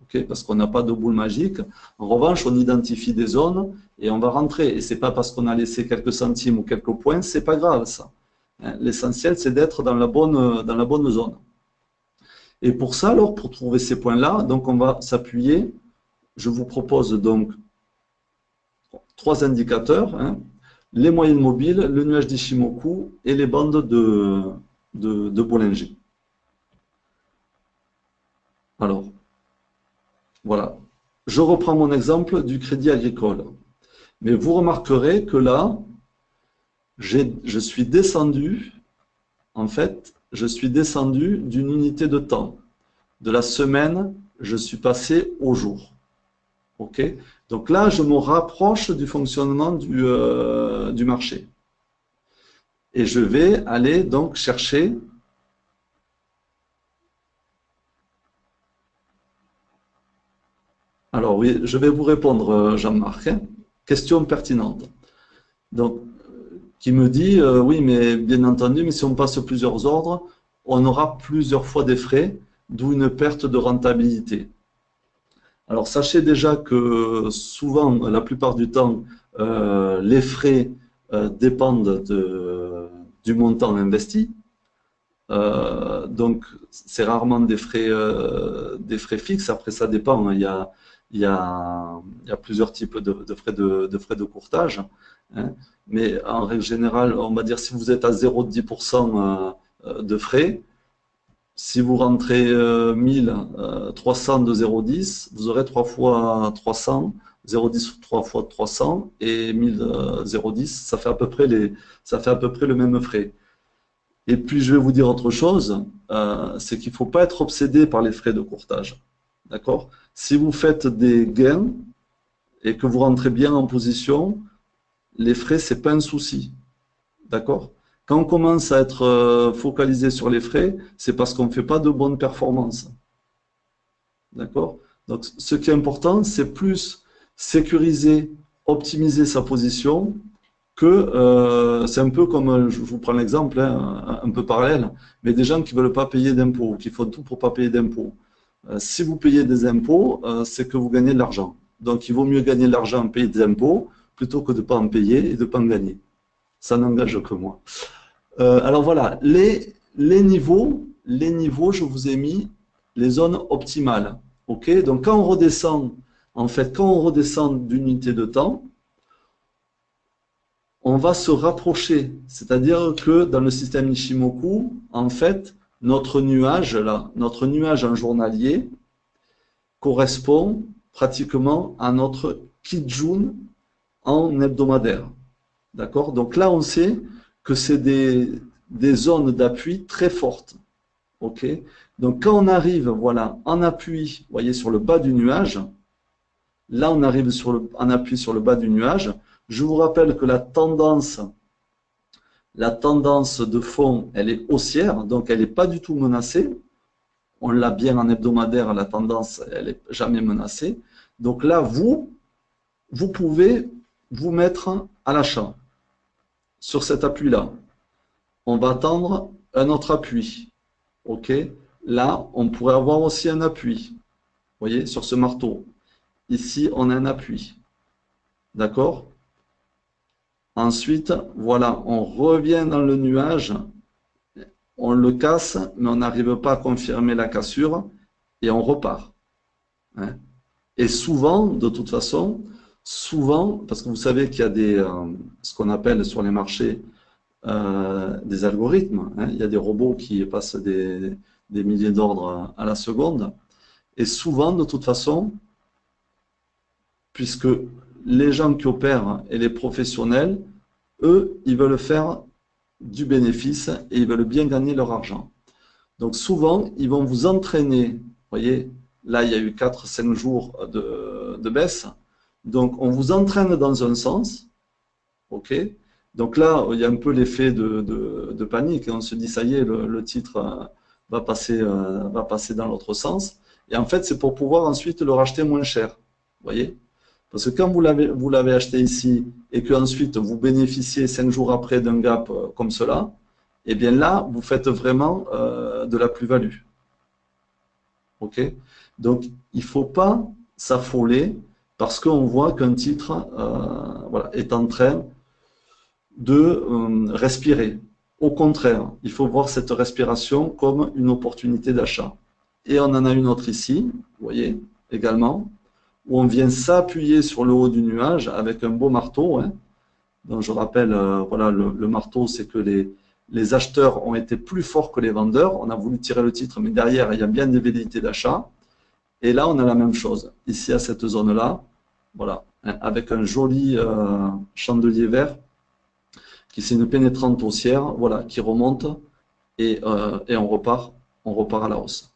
Okay, parce qu'on n'a pas de boule magique. En revanche, on identifie des zones et on va rentrer. Et ce n'est pas parce qu'on a laissé quelques centimes ou quelques points, ce n'est pas grave ça. Hein, l'essentiel, c'est d'être dans la bonne zone. Et pour ça, alors, pour trouver ces points-là, donc on va s'appuyer. Je vous propose donc 3 indicateurs, hein, les moyennes mobiles, le nuage d'Ishimoku et les bandes de Bollinger. Alors, voilà. Je reprends mon exemple du crédit agricole. Mais vous remarquerez que là, je suis descendu, en fait, je suis descendu d'une unité de temps. De la semaine, je suis passé au jour. OK? Donc là, je me rapproche du fonctionnement du marché. Et je vais aller donc chercher. Alors oui, je vais vous répondre, Jean-Marc, hein. Question pertinente. Donc, qui me dit, oui, mais bien entendu, mais si on passe plusieurs ordres, on aura plusieurs fois des frais, d'où une perte de rentabilité. Alors, sachez déjà que souvent, la plupart du temps, les frais dépendent du montant investi. Donc, c'est rarement des frais fixes. Après, ça dépend. Il y a plusieurs types de frais de courtage, hein. Mais en règle générale, on va dire si vous êtes à 0,10% de frais, si vous rentrez 1300 de 0,10, vous aurez 3 fois 300, 0,10 3 fois 300 et 1000 0,10, ça fait à peu près le même frais. Et puis je vais vous dire autre chose, c'est qu'il ne faut pas être obsédé par les frais de courtage. D'accord? Si vous faites des gains et que vous rentrez bien en position, les frais, ce n'est pas un souci. D'accord? Quand on commence à être focalisé sur les frais, c'est parce qu'on ne fait pas de bonnes performances. D'accord? Donc, ce qui est important, c'est plus sécuriser, optimiser sa position que c'est un peu comme, je vous prends l'exemple, hein, un peu parallèle, mais des gens qui ne veulent pas payer d'impôts, qui font tout pour ne pas payer d'impôts. Si vous payez des impôts, c'est que vous gagnez de l'argent. Donc, il vaut mieux gagner de l'argent, payer des impôts, plutôt que de ne pas en payer et de ne pas en gagner. Ça n'engage que moi. Alors voilà, les niveaux, je vous ai mis les zones optimales. OK? Donc quand on redescend, en fait, quand on redescend d'unité de temps, on va se rapprocher. C'est-à-dire que dans le système Ishimoku, en fait, notre nuage, là, notre nuage en journalier correspond pratiquement à notre Kijun en hebdomadaire. D'accord? Donc là, on sait que c'est des zones d'appui très fortes. OK? Donc quand on arrive, voilà, en appui, vous voyez, sur le bas du nuage, là, on arrive en appui sur le bas du nuage. Je vous rappelle que la tendance de fond, elle est haussière, donc elle n'est pas du tout menacée. On l'a bien en hebdomadaire, la tendance, elle n'est jamais menacée. Donc là, vous pouvez vous mettre à l'achat sur cet appui-là. On va attendre un autre appui. OK? Là, on pourrait avoir aussi un appui. Vous voyez, sur ce marteau. Ici, on a un appui. D'accord? Ensuite, voilà, on revient dans le nuage. On le casse, mais on n'arrive pas à confirmer la cassure et on repart. Hein? Et souvent, de toute façon, parce que vous savez qu'il y a ce qu'on appelle sur les marchés des algorithmes, hein. Il y a des robots qui passent des milliers d'ordres à la seconde. Et souvent, de toute façon, puisque les gens qui opèrent et les professionnels, eux, ils veulent faire du bénéfice et ils veulent bien gagner leur argent. Donc souvent, ils vont vous entraîner. Vous voyez, là, il y a eu 4-5 jours de baisse. Donc, on vous entraîne dans un sens. OK? Donc là, il y a un peu l'effet de panique. On se dit, ça y est, le titre va passer dans l'autre sens. Et en fait, c'est pour pouvoir ensuite le racheter moins cher. Vous voyez? Parce que quand vous l'avez acheté ici et qu'ensuite vous bénéficiez 5 jours après d'un gap comme cela, eh bien là, vous faites vraiment de la plus-value. OK? Donc, il ne faut pas s'affoler parce qu'on voit qu'un titre voilà, est en train de respirer. Au contraire, il faut voir cette respiration comme une opportunité d'achat. Et on en a une autre ici, vous voyez, également, où on vient s'appuyer sur le haut du nuage avec un beau marteau. Hein. Donc je rappelle, voilà, le marteau, c'est que les acheteurs ont été plus forts que les vendeurs. On a voulu tirer le titre, mais derrière, il y a bien des velléités d'achat. Et là, on a la même chose. Ici, à cette zone-là, voilà, hein, avec un joli chandelier vert qui c'est une pénétrante haussière, voilà, qui remonte et on repart à la hausse.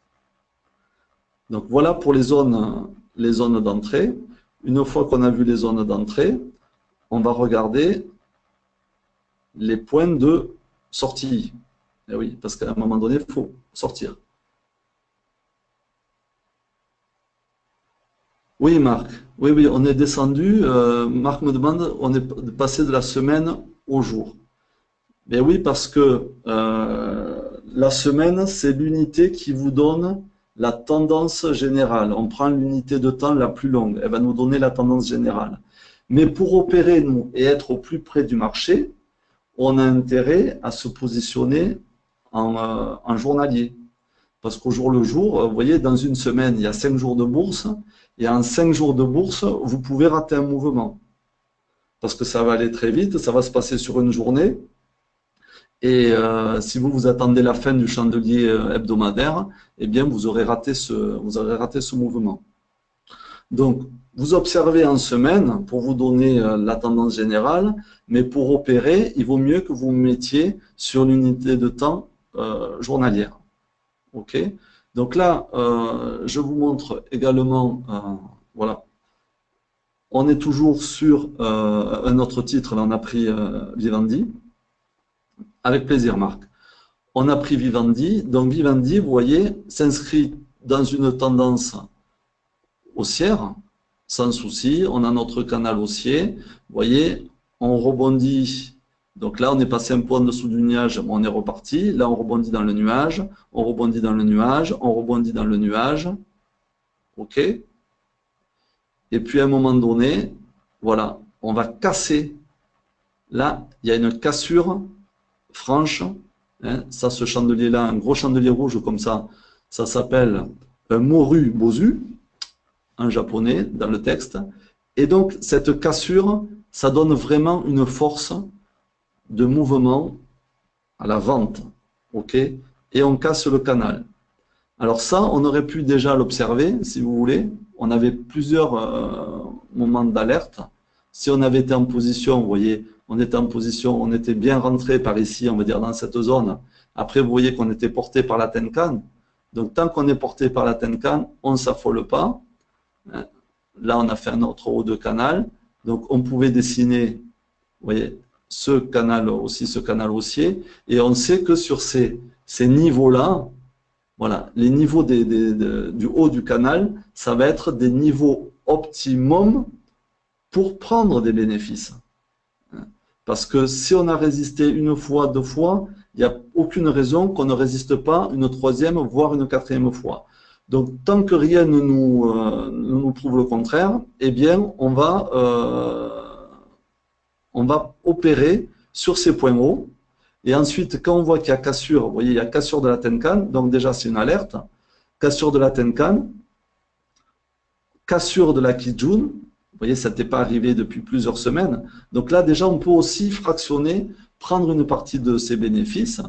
Donc voilà pour les zones d'entrée. Une fois qu'on a vu les zones d'entrée, on va regarder les points de sortie. Et oui, parce qu'à un moment donné, il faut sortir. Oui, Marc. Oui, oui, on est descendu. Marc me demande, on est passé de la semaine au jour. Ben oui, parce que la semaine, c'est l'unité qui vous donne la tendance générale. On prend l'unité de temps la plus longue. Elle va nous donner la tendance générale. Mais pour opérer, nous, et être au plus près du marché, on a intérêt à se positionner en journalier. Parce qu'au jour le jour, vous voyez, dans une semaine, il y a 5 jours de bourse. Et en 5 jours de bourse, vous pouvez rater un mouvement. Parce que ça va aller très vite, ça va se passer sur une journée. Et si vous attendez la fin du chandelier hebdomadaire, eh bien, vous aurez raté ce mouvement. Donc, vous observez en semaine pour vous donner la tendance générale, mais pour opérer, il vaut mieux que vous vous mettiez sur l'unité de temps journalière. OK? Donc là, je vous montre également, voilà, on est toujours sur un autre titre, là on a pris Vivendi. Avec plaisir, Marc. On a pris Vivendi. Donc Vivendi, vous voyez, s'inscrit dans une tendance haussière, sans souci. On a notre canal haussier. Vous voyez, on rebondit. Donc là, on est passé un peu en dessous du nuage, mais on est reparti. Là, on rebondit dans le nuage. On rebondit dans le nuage. On rebondit dans le nuage. OK? Et puis à un moment donné, voilà, on va casser. Là, il y a une cassure franche. Hein, ça, ce chandelier-là, un gros chandelier rouge comme ça s'appelle un Moru Bozu, en japonais, dans le texte. Et donc, cette cassure, ça donne vraiment une force de mouvement à la vente. OK? Et on casse le canal. Alors ça, on aurait pu déjà l'observer, si vous voulez. On avait plusieurs moments d'alerte. Si on avait été en position, vous voyez, on était en position, on était bien rentré par ici, on va dire dans cette zone. Après, vous voyez qu'on était porté par la Tenkan. Donc, tant qu'on est porté par la Tenkan, on ne s'affole pas. Là, on a fait un autre haut de canal. Donc, on pouvait dessiner, vous voyez, ce canal haussier. Et on sait que sur ces niveaux-là, voilà, les niveaux du haut du canal, ça va être des niveaux optimum pour prendre des bénéfices. Parce que si on a résisté une fois, 2 fois, il n'y a aucune raison qu'on ne résiste pas une troisième, voire une quatrième fois. Donc, tant que rien ne nous prouve le contraire, eh bien, on va opérer sur ces points hauts. Et ensuite, quand on voit qu'il y a cassure, vous voyez, il y a cassure de la Tenkan, donc déjà c'est une alerte. Cassure de la Tenkan, cassure de la Kijun. Vous voyez, ça n'était pas arrivé depuis plusieurs semaines. Donc là, déjà, on peut aussi fractionner, prendre une partie de ces bénéfices.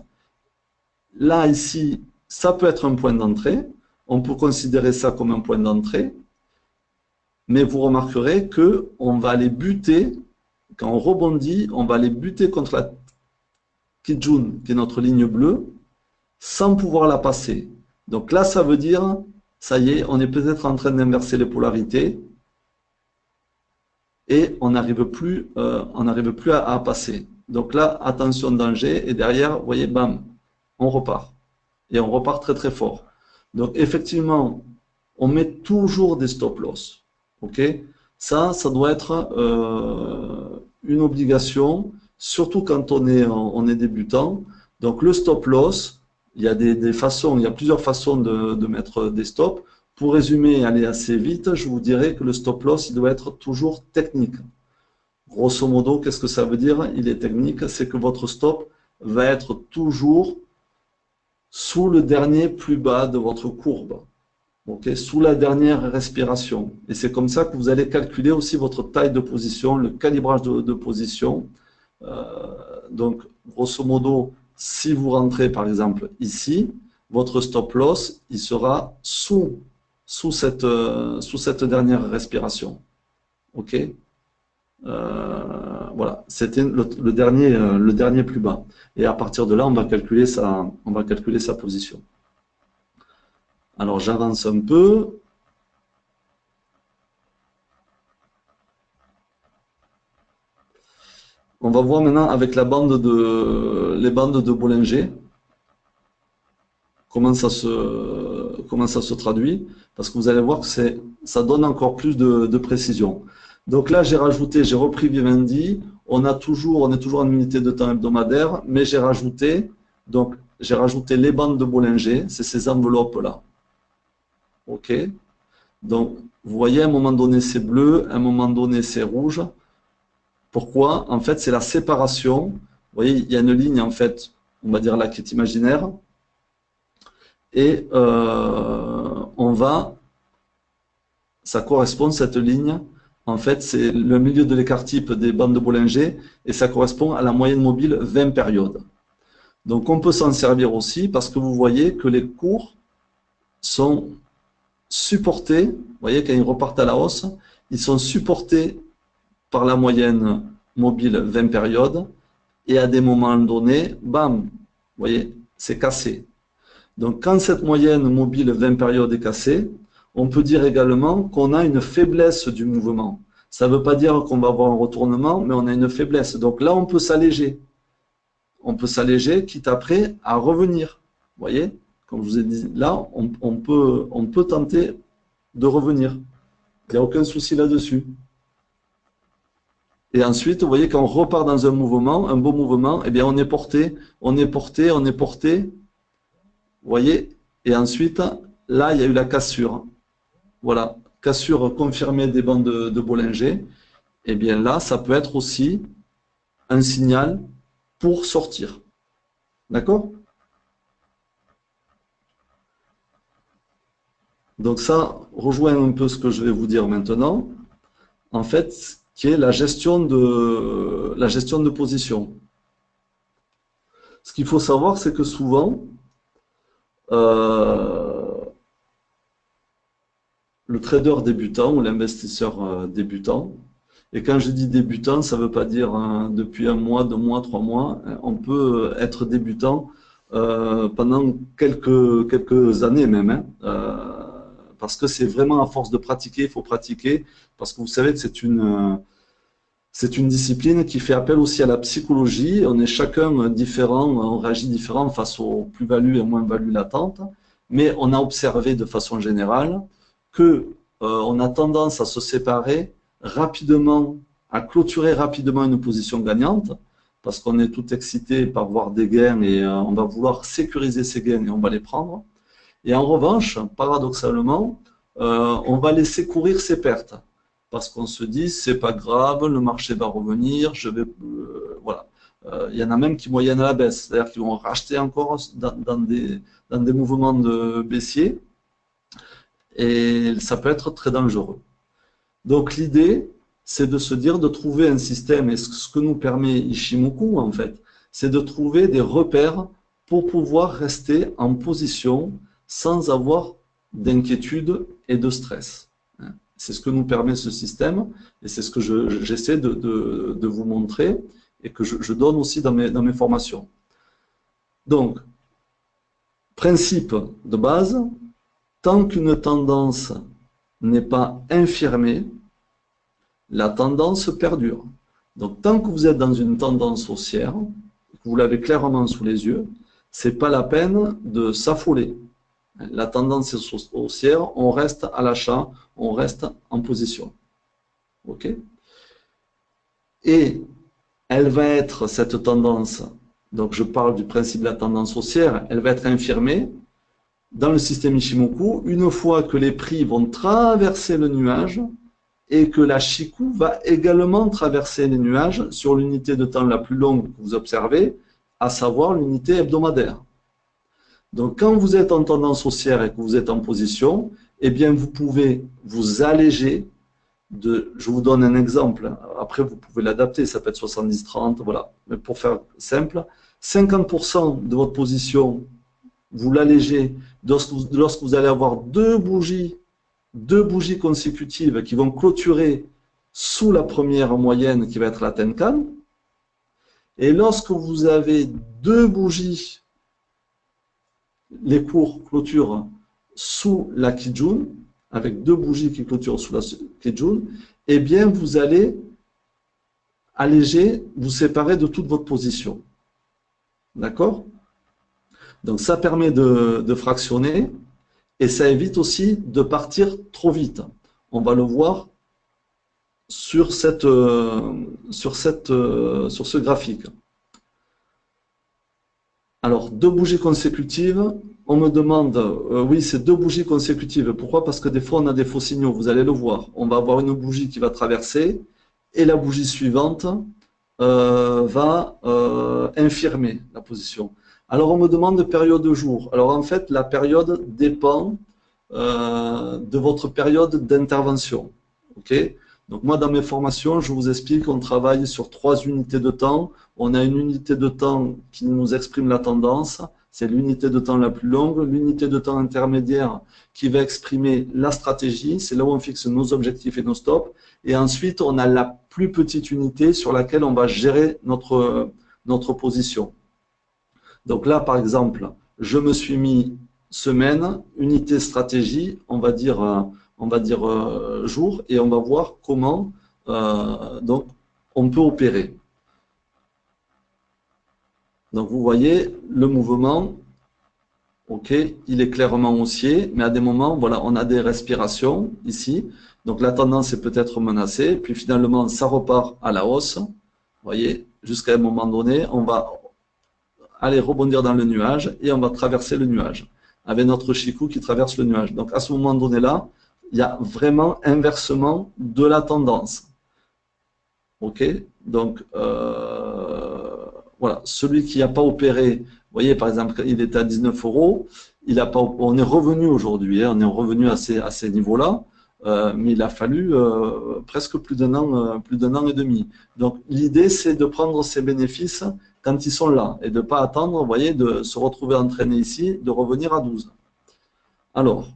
Là, ici, ça peut être un point d'entrée. On peut considérer ça comme un point d'entrée. Mais vous remarquerez qu'on va aller buter, quand on rebondit, on va aller buter contre la Kijun, qui est notre ligne bleue, sans pouvoir la passer. Donc là, ça veut dire, ça y est, on est peut-être en train d'inverser les polarités et on n'arrive plus à passer. Donc là, attention, danger, et derrière, vous voyez, bam, on repart. Et on repart très très fort. Donc effectivement, on met toujours des stop-loss. OK? Ça doit être une obligation, surtout quand on est débutant. Donc le stop loss, il y a des façons, il y a plusieurs façons de mettre des stops. Pour résumer et aller assez vite, je vous dirais que le stop loss, il doit être toujours technique. Grosso modo, qu'est-ce que ça veut dire? Il est technique, c'est que votre stop va être toujours sous le dernier plus bas de votre courbe. Okay, sous la dernière respiration. Et c'est comme ça que vous allez calculer aussi votre taille de position, le calibrage de position. Donc, grosso modo, si vous rentrez par exemple ici, votre stop loss, il sera sous cette dernière respiration. OK? Voilà, c'était le dernier plus bas. Et à partir de là, on va calculer sa position. Alors, j'avance un peu. On va voir maintenant avec les bandes de Bollinger comment ça se traduit, parce que vous allez voir que ça donne encore plus de précision. Donc là, j'ai repris Vivendi, on est toujours en unité de temps hebdomadaire, mais j'ai rajouté les bandes de Bollinger, c'est ces enveloppes-là. OK? Donc, vous voyez, à un moment donné, c'est bleu, à un moment donné, c'est rouge. Pourquoi? En fait, c'est la séparation. Vous voyez, il y a une ligne, en fait, on va dire là, qui est imaginaire. Et ça correspond, cette ligne, en fait, c'est le milieu de l'écart type des bandes de Bollinger, et ça correspond à la moyenne mobile 20 périodes. Donc, on peut s'en servir aussi, parce que vous voyez que les cours sont supportés, vous voyez, quand ils repartent à la hausse, ils sont supportés par la moyenne mobile 20 périodes, et à des moments donnés, bam, vous voyez, c'est cassé. Donc quand cette moyenne mobile 20 périodes est cassée, on peut dire également qu'on a une faiblesse du mouvement. Ça ne veut pas dire qu'on va avoir un retournement, mais on a une faiblesse. Donc là, on peut s'alléger. On peut s'alléger, quitte après à revenir. Vous voyez, comme je vous ai dit, là, on peut tenter de revenir. Il n'y a aucun souci là-dessus. Et ensuite, vous voyez, quand on repart dans un mouvement, un beau mouvement, eh bien, on est porté. Vous voyez? Et ensuite, là, il y a eu la cassure. Voilà, cassure confirmée des bandes de Bollinger. Eh bien là, ça peut être aussi un signal pour sortir. D'accord? Donc ça rejoint un peu ce que je vais vous dire maintenant. En fait, qui est la gestion de position. Ce qu'il faut savoir, c'est que souvent, le trader débutant ou l'investisseur débutant, et quand je dis débutant, ça ne veut pas dire depuis 1 mois, 2 mois, 3 mois, on peut être débutant pendant quelques années même, hein, parce que c'est vraiment à force de pratiquer, il faut pratiquer, parce que vous savez que c'est une discipline qui fait appel aussi à la psychologie. On est chacun différent, on réagit différent face aux plus-values et moins-values latentes, mais on a observé de façon générale que on a tendance à se séparer rapidement, à clôturer rapidement une position gagnante, parce qu'on est tout excité par voir des gains et on va vouloir sécuriser ces gains et on va les prendre. Et en revanche, paradoxalement, on va laisser courir ses pertes parce qu'on se dit c'est pas grave, le marché va revenir, je vais voilà. Il y en a même qui moyennent à la baisse, c'est-à-dire qu'ils vont racheter encore dans des mouvements de baissier et ça peut être très dangereux. Donc l'idée, c'est de se dire de trouver un système, et ce que nous permet Ishimoku en fait, c'est de trouver des repères pour pouvoir rester en position sans avoir d'inquiétude et de stress. C'est ce que nous permet ce système, et c'est ce que j'essaie de vous montrer, et que je donne aussi dans mes formations. Donc, principe de base, tant qu'une tendance n'est pas infirmée, la tendance perdure. Donc, tant que vous êtes dans une tendance haussière, que vous l'avez clairement sous les yeux, ce n'est pas la peine de s'affoler. La tendance est haussière, on reste à l'achat, on reste en position. OK? Et elle va être, cette tendance, donc je parle du principe de la tendance haussière, elle va être infirmée dans le système Ichimoku une fois que les prix vont traverser le nuage et que la Chikou va également traverser les nuages sur l'unité de temps la plus longue que vous observez, à savoir l'unité hebdomadaire. Donc quand vous êtes en tendance haussière et que vous êtes en position, eh bien vous pouvez vous alléger je vous donne un exemple, après vous pouvez l'adapter, ça peut être 70-30, voilà. Mais pour faire simple, 50% de votre position, vous l'allégez lorsque vous allez avoir deux bougies consécutives qui vont clôturer sous la première moyenne qui va être la Tenkan. Et lorsque vous avez deux bougies, les cours clôturent sous la Kijun, avec deux bougies qui clôturent sous la Kijun, eh bien vous allez alléger, vous séparer de toute votre position. D'accord? Donc ça permet de fractionner et ça évite aussi de partir trop vite. On va le voir sur ce graphique. Alors, deux bougies consécutives, on me demande, oui, c'est deux bougies consécutives. Pourquoi? Parce que des fois, on a des faux signaux, vous allez le voir. On va avoir une bougie qui va traverser et la bougie suivante va infirmer la position. Alors, on me demande de période de jour. Alors, en fait, la période dépend de votre période d'intervention. OK? Donc, moi, dans mes formations, je vous explique qu'on travaille sur 3 unités de temps. On a une unité de temps qui nous exprime la tendance. C'est l'unité de temps la plus longue. L'unité de temps intermédiaire qui va exprimer la stratégie. C'est là où on fixe nos objectifs et nos stops. Et ensuite, on a la plus petite unité sur laquelle on va gérer notre position. Donc là, par exemple, je me suis mis semaine, unité stratégie, on va dire jour, et on va voir comment donc on peut opérer. Donc vous voyez le mouvement, ok, il est clairement haussier, mais à des moments, voilà, on a des respirations ici. Donc la tendance est peut-être menacée, puis finalement ça repart à la hausse. Vous voyez, jusqu'à un moment donné, on va aller rebondir dans le nuage et on va traverser le nuage avec notre Chikou qui traverse le nuage. Donc à ce moment donné-là, il y a vraiment inversement de la tendance. Ok? Donc voilà, celui qui n'a pas opéré, vous voyez par exemple, il était à 19 €, on est revenu aujourd'hui, on est revenu à ces niveaux-là, mais il a fallu presque plus d'un an et demi. Donc l'idée, c'est de prendre ces bénéfices quand ils sont là et de ne pas attendre, vous voyez, de se retrouver entraîné ici, de revenir à 12. Alors,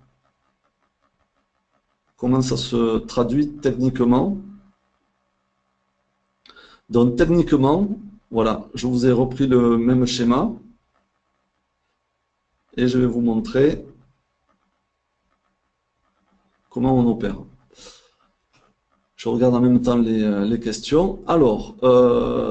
comment ça se traduit techniquement? Donc techniquement, voilà, je vous ai repris le même schéma et je vais vous montrer comment on opère. Je regarde en même temps les questions. Alors,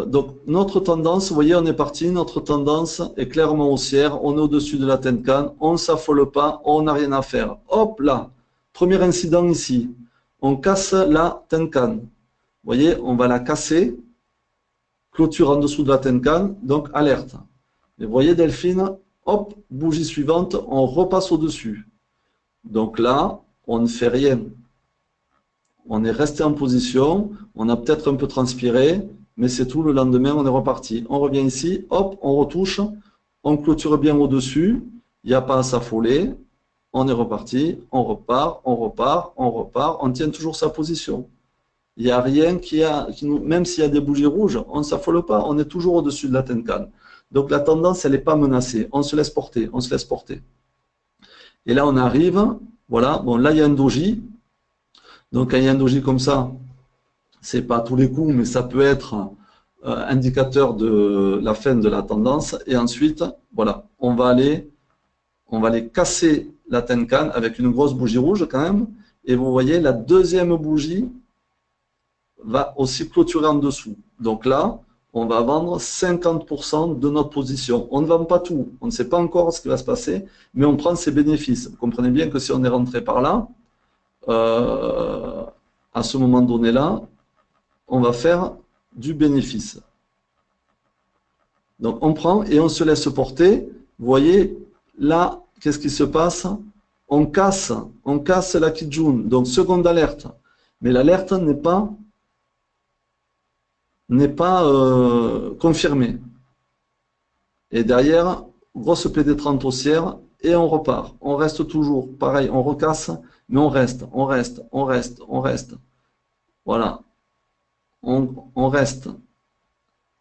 donc notre tendance, vous voyez, on est parti, notre tendance est clairement haussière, on est au-dessus de la Tenkan, on ne s'affole pas, on n'a rien à faire. Hop là, premier incident ici, on casse la Tenkan. Vous voyez, on va la casser, clôture en dessous de la Tenkan, donc alerte. Et vous voyez Delphine, hop, bougie suivante, on repasse au-dessus. Donc là, on ne fait rien. On est resté en position, on a peut-être un peu transpiré, mais c'est tout, le lendemain, on est reparti. On revient ici, hop, on retouche, on clôture bien au-dessus, il n'y a pas à s'affoler, on est reparti, on repart, on repart, on repart, on tient toujours sa position. Il n'y a rien même s'il y a des bougies rouges, on ne s'affole pas, on est toujours au-dessus de la Tenkan. Donc la tendance, elle n'est pas menacée, on se laisse porter, on se laisse porter. Et là, on arrive, voilà, bon, là, il y a un doji. Donc, quand il y a un doji comme ça, c'est pas à tous les coups, mais ça peut être indicateur de la fin de la tendance. Et ensuite, voilà, on va aller casser la Tenkan avec une grosse bougie rouge quand même. Et vous voyez, la deuxième bougie va aussi clôturer en dessous. Donc là, on va vendre 50% de notre position. On ne vend pas tout, on ne sait pas encore ce qui va se passer, mais on prend ses bénéfices. Vous comprenez bien que si on est rentré par là, à ce moment donné-là, on va faire du bénéfice. Donc, on prend et on se laisse porter. Vous voyez, là, qu'est-ce qui se passe? On casse la Kijun. Donc, seconde alerte. Mais l'alerte n'est pas confirmée. Et derrière, grosse pénétrante haussière et on repart. On reste toujours. Pareil, on recasse, mais on reste. Voilà. On reste.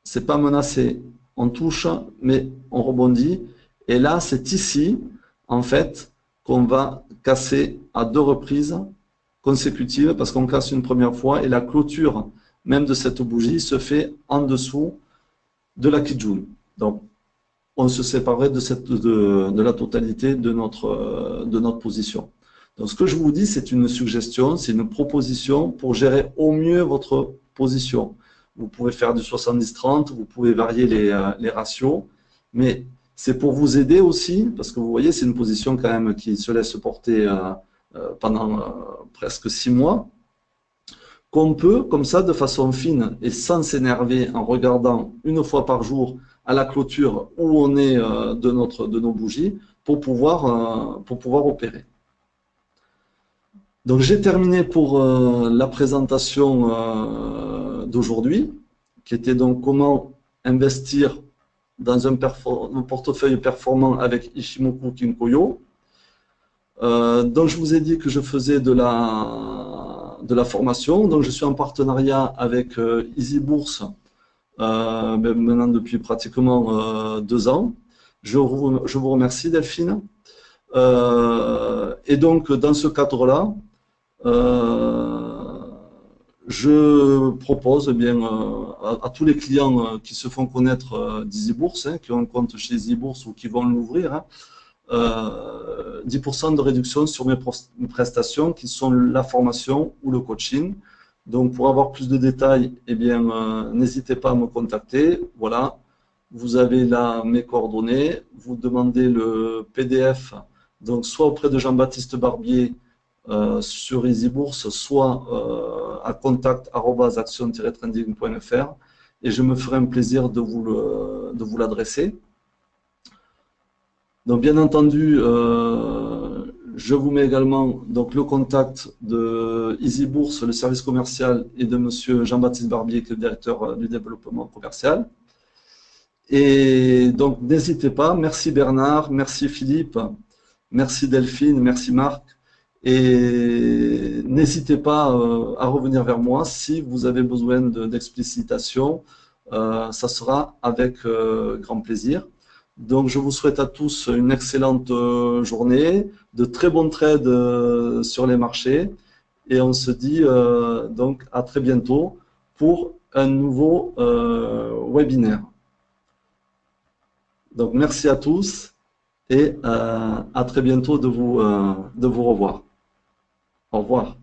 C'est pas menacé. On touche, mais on rebondit. Et là, c'est ici, en fait, qu'on va casser à 2 reprises consécutives parce qu'on casse une première fois et la clôture même de cette bougie se fait en dessous de la Kijun. Donc, on se séparerait de la totalité de notre position. Donc, ce que je vous dis, c'est une suggestion, c'est une proposition pour gérer au mieux votre position. Vous pouvez faire du 70-30, vous pouvez varier les ratios, mais c'est pour vous aider aussi, parce que vous voyez, c'est une position quand même qui se laisse porter pendant presque 6 mois, qu'on peut, comme ça, de façon fine et sans s'énerver, en regardant une fois par jour à la clôture où on est de nos bougies, pour pouvoir opérer. Donc j'ai terminé pour la présentation d'aujourd'hui, qui était donc comment investir dans un portefeuille performant avec Ishimoku Kinkoyo. Donc je vous ai dit que je faisais de la formation. Donc je suis en partenariat avec Easy Bourse maintenant depuis pratiquement 2 ans. Je vous remercie Delphine. Et donc dans ce cadre-là, je propose à tous les clients qui se font connaître d'Easy Bourse, qui ont un compte chez Easy Bourse ou qui vont l'ouvrir, 10% de réduction sur mes prestations qui sont la formation ou le coaching. Donc pour avoir plus de détails, n'hésitez pas à me contacter. Voilà, vous avez là mes coordonnées. Vous demandez le PDF, donc soit auprès de Jean-Baptiste Barbier sur Easy Bourse, soit à contact@action-trading.fr et je me ferai un plaisir de vous l'adresser. Donc bien entendu, je vous mets également donc, le contact de Easy Bourse, le service commercial, et de monsieur Jean-Baptiste Barbier, qui est le directeur du développement commercial. Et donc n'hésitez pas, merci Bernard, merci Philippe, merci Delphine, merci Marc. Et n'hésitez pas à revenir vers moi si vous avez besoin d'explicitation, ça sera avec grand plaisir. Donc je vous souhaite à tous une excellente journée, de très bons trades sur les marchés et on se dit donc à très bientôt pour un nouveau webinaire. Donc merci à tous et à très bientôt de vous revoir. Au revoir.